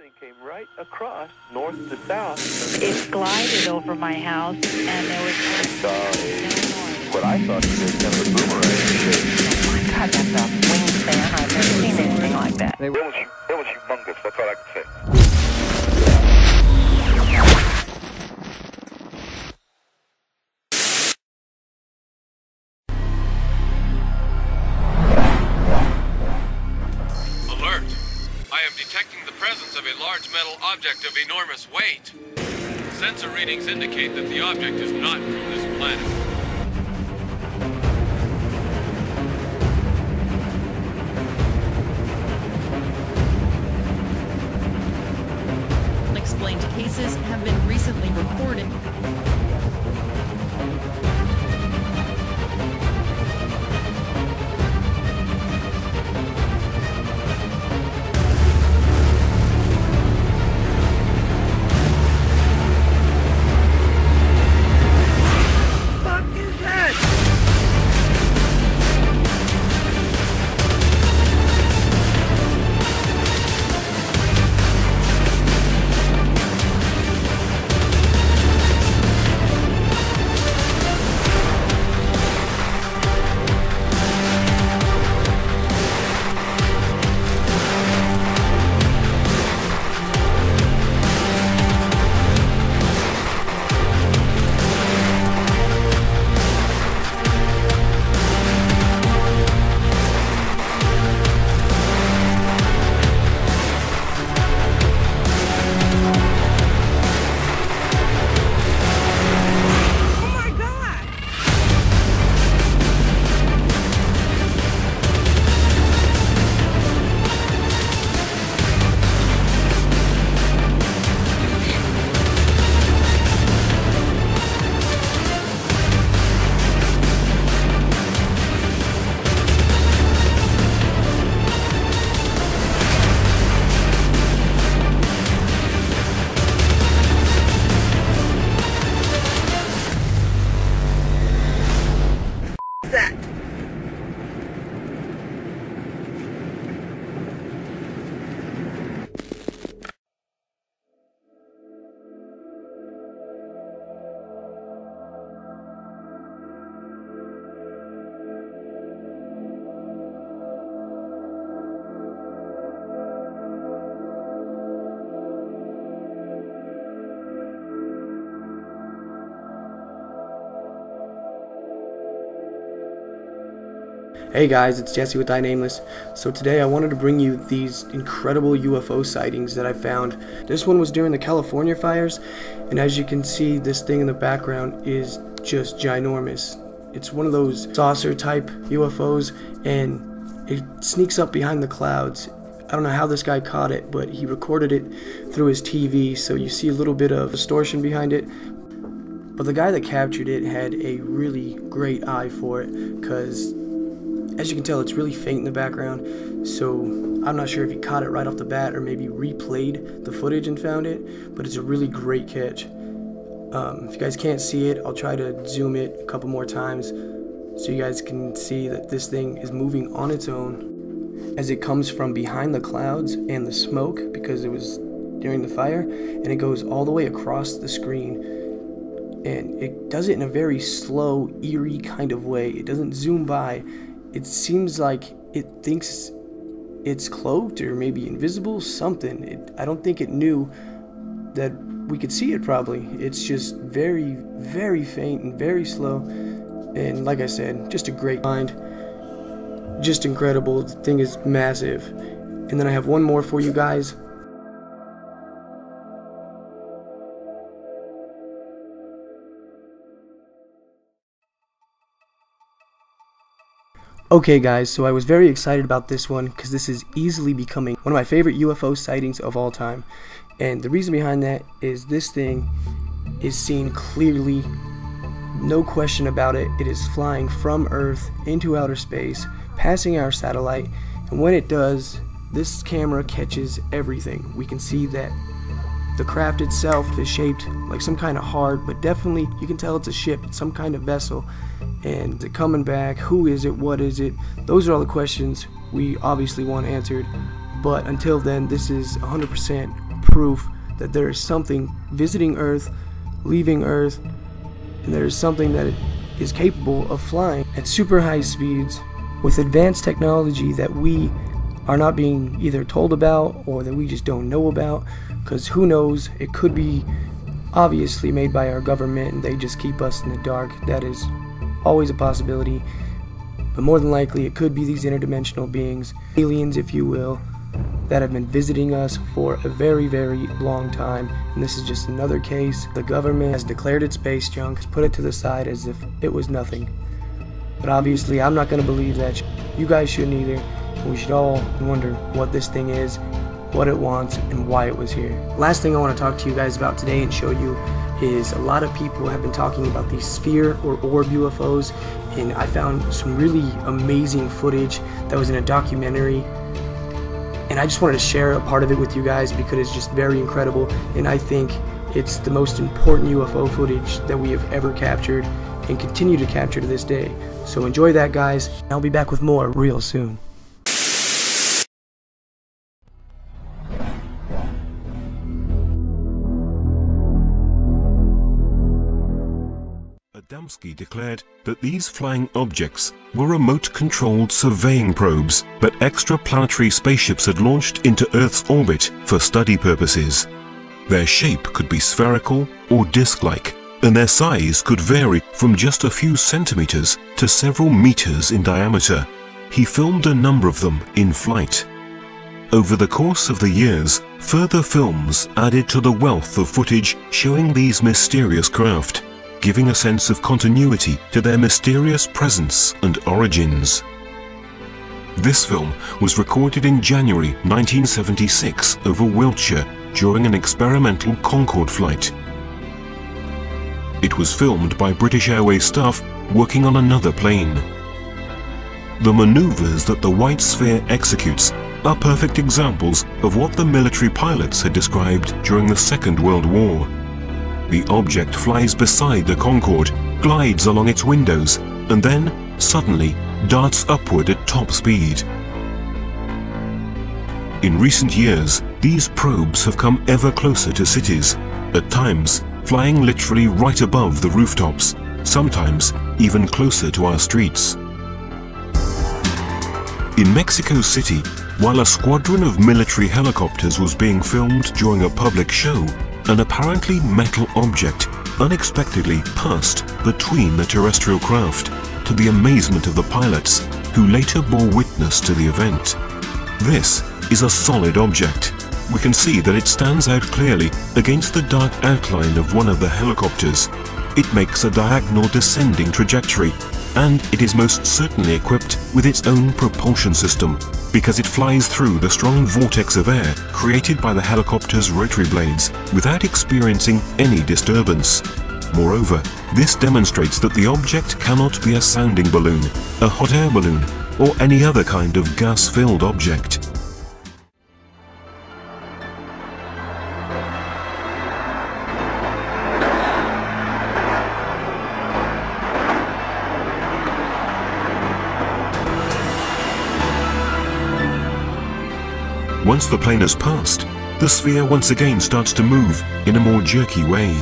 thing came right across, north to south. It glided over my house, and there was what I thought was kind of a boomerang shape. oh my God, that's a wingspan. I've never seen anything like that. It was humongous, that's all I can say. I am detecting the presence of a large metal object of enormous weight. Sensor readings indicate that the object is not from this planet. Unexplained cases have been recently reported. Hey guys, it's Jesse with INameless. So today I wanted to bring you these incredible UFO sightings that I found. This one was during the California fires, and as you can see, this thing in the background is just ginormous. It's one of those saucer type UFOs, and it sneaks up behind the clouds. I don't know how this guy caught it, but he recorded it through his TV, so you see a little bit of distortion behind it. But the guy that captured it had a really great eye for it, because as you can tell, it's really faint in the background, so I'm not sure if he caught it right off the bat or maybe replayed the footage and found it, but it's a really great catch. If you guys can't see it, I'll try to zoom it a couple more times so you guys can see that this thing is moving on its own as it comes from behind the clouds and the smoke, because it was during the fire, and it goes all the way across the screen. And it does it in a very slow, eerie kind of way. It doesn't zoom by. It seems like it thinks it's cloaked or maybe invisible, something. I don't think it knew that we could see it probably. It's just very, very faint and very slow. And like I said, just a great find. Just incredible. The thing is massive. And then I have one more for you guys. Okay guys, so I was very excited about this one because this is easily becoming one of my favorite UFO sightings of all time. And the reason behind that is this thing is seen clearly, no question about it. It is flying from Earth into outer space, passing our satellite, and when it does, this camera catches everything. We can see that the craft itself is shaped like some kind of heart, but definitely you can tell it's a ship, it's some kind of vessel. And is it coming back? Who is it? What is it? Those are all the questions we obviously want answered. But until then, this is 100% proof that there is something visiting Earth, leaving Earth, and there is something that is capable of flying at super high speeds with advanced technology that we are not being either told about or that we just don't know about, because who knows, it could be obviously made by our government and they just keep us in the dark. That is always a possibility, but more than likely it could be these interdimensional beings, aliens if you will, that have been visiting us for a very, very long time. And this is just another case. The government has declared it space junk, has put it to the side as if it was nothing. But obviously I'm not going to believe that. You guys shouldn't either. We should all wonder what this thing is, what it wants, and why it was here. Last thing I want to talk to you guys about today and show you is a lot of people have been talking about these sphere or orb UFOs, and I found some really amazing footage that was in a documentary, and I just wanted to share a part of it with you guys because it's just very incredible, and I think it's the most important UFO footage that we have ever captured and continue to capture to this day. So enjoy that, guys. I'll be back with more real soon. Adamski declared that these flying objects were remote-controlled surveying probes that extraplanetary spaceships had launched into Earth's orbit for study purposes. Their shape could be spherical or disc-like, and their size could vary from just a few centimeters to several meters in diameter. He filmed a number of them in flight. Over the course of the years, further films added to the wealth of footage showing these mysterious craft, giving a sense of continuity to their mysterious presence and origins. This film was recorded in January 1976 over Wiltshire during an experimental Concorde flight. It was filmed by British Airways staff working on another plane. The maneuvers that the white sphere executes are perfect examples of what the military pilots had described during the Second World War. The object flies beside the Concorde, glides along its windows, and then, suddenly, darts upward at top speed. In recent years, these probes have come ever closer to cities, at times flying literally right above the rooftops, sometimes even closer to our streets. In Mexico City, while a squadron of military helicopters was being filmed during a public show, an apparently metal object unexpectedly passed between the terrestrial craft, to the amazement of the pilots, who later bore witness to the event. This is a solid object. We can see that it stands out clearly against the dark outline of one of the helicopters. It makes a diagonal descending trajectory, and it is most certainly equipped with its own propulsion system, because it flies through the strong vortex of air created by the helicopter's rotary blades without experiencing any disturbance. Moreover, this demonstrates that the object cannot be a sounding balloon, a hot air balloon, or any other kind of gas-filled object. Once the plane has passed, the sphere once again starts to move in a more jerky way.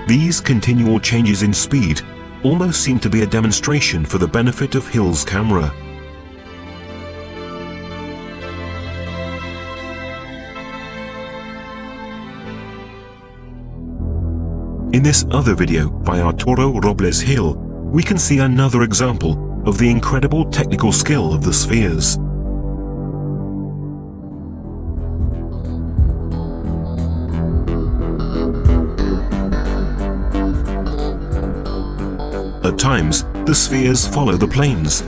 These continual changes in speed almost seem to be a demonstration for the benefit of Hill's camera. In this other video by Arturo Robles Hill, we can see another example of the incredible technical skill of the spheres. At times, the spheres follow the planes.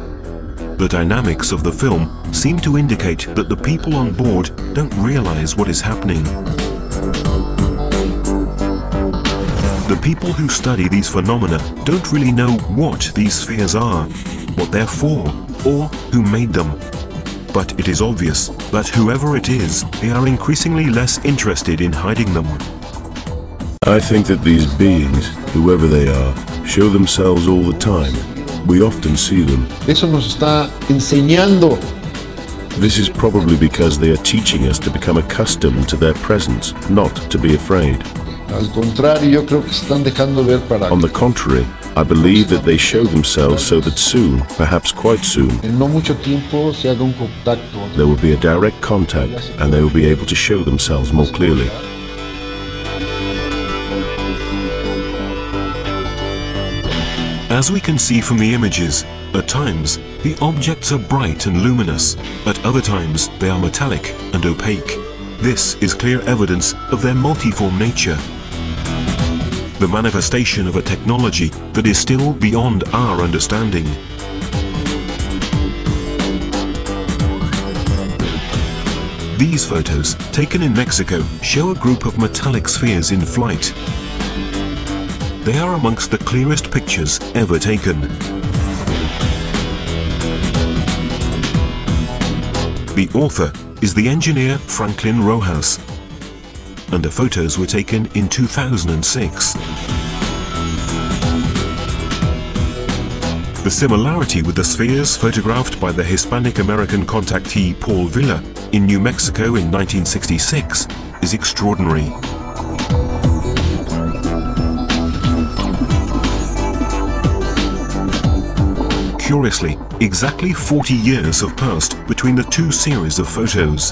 The dynamics of the film seem to indicate that the people on board don't realize what is happening. The people who study these phenomena don't really know what these spheres are, what they're for, or who made them. But it is obvious that whoever it is, they are increasingly less interested in hiding them. I think that these beings, whoever they are, show themselves all the time. We often see them. Eso nos está enseñando. This is probably because they are teaching us to become accustomed to their presence, not to be afraid. Al contrario, yo creo que se están dejando ver para On the contrary, I believe that they show themselves so that soon, perhaps quite soon, en no mucho tiempo se haga un contacto. there will be a direct contact and they will be able to show themselves more clearly. As we can see from the images, at times the objects are bright and luminous, at other times they are metallic and opaque. This is clear evidence of their multiform nature, the manifestation of a technology that is still beyond our understanding. These photos, taken in Mexico, show a group of metallic spheres in flight. They are amongst the clearest pictures ever taken. The author is the engineer Franklin Rojas, and the photos were taken in 2006. The similarity with the spheres photographed by the Hispanic-American contactee Paul Villa in New Mexico in 1966 is extraordinary. Curiously, exactly 40 years have passed between the two series of photos.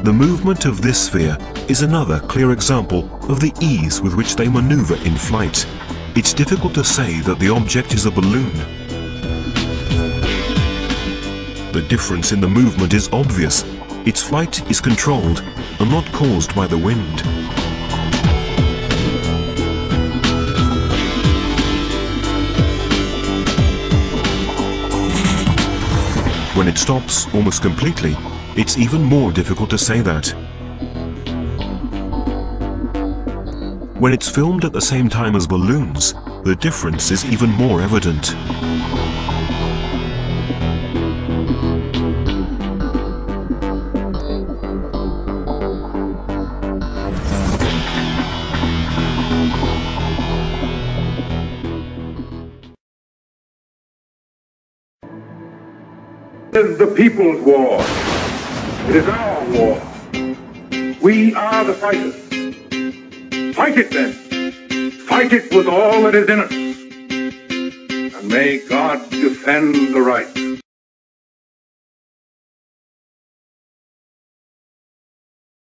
The movement of this sphere is another clear example of the ease with which they maneuver in flight. It's difficult to say that the object is a balloon. The difference in the movement is obvious. Its flight is controlled and not caused by the wind. When it stops almost completely, it's even more difficult to say that. When it's filmed at the same time as balloons, the difference is even more evident. It is the people's war. It is our war. We are the fighters. Fight it then. Fight it with all that is in us. And may God defend the right.